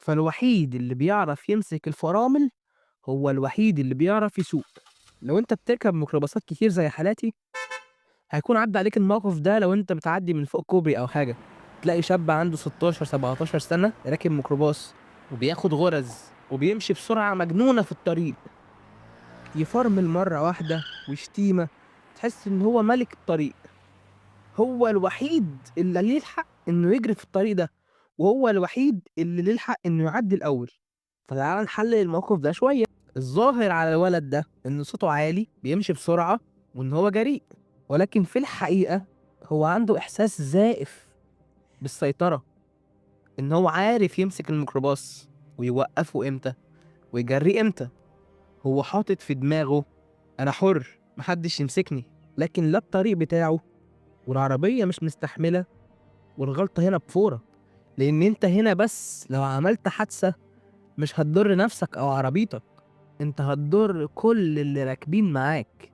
فالوحيد اللي بيعرف يمسك الفرامل هو الوحيد اللي بيعرف يسوق. لو أنت بتركب ميكروباصات كتير زي حالاتي، هيكون عدّى عليك الموقف ده لو أنت بتعدّي من فوق كوبري أو حاجة، تلاقي شاب عنده 16، 17 سَنة راكب ميكروباص وبياخد غُرز وبيمشي بسرعة مجنونة في الطريق، يفرمل مرّة واحدة وشتيمة، تحس إن هو مَلِك الطريق. هو الوحيد اللي ليه الحق إنه يجري في الطريق ده، وهو الوحيد اللي ليه الحق إنه يعدّي الأول. فتعالَ نحلّل الموقف ده شوية. الظاهر على الولد ده إن صوته عالي، بيمشي بسرعة، وإن هو جريء، ولكن في الحقيقة هو عنده إحساس زائف بالسيطرة، إن هو عارف يمسك الميكروباص ويوقّفه إمتى ويجرّيه إمتى. هو حاطط في دماغه أنا حُر، ما حدّش يمسكني، لكن لا الطريق بتاعه والعربية مش مستحملة، والغلطة هنا بفورة، لإن أنت هنا بس لو عملت حادثة مش هتضر نفسك أو عربيتك، أنت هتضر كل اللي راكبين معاك.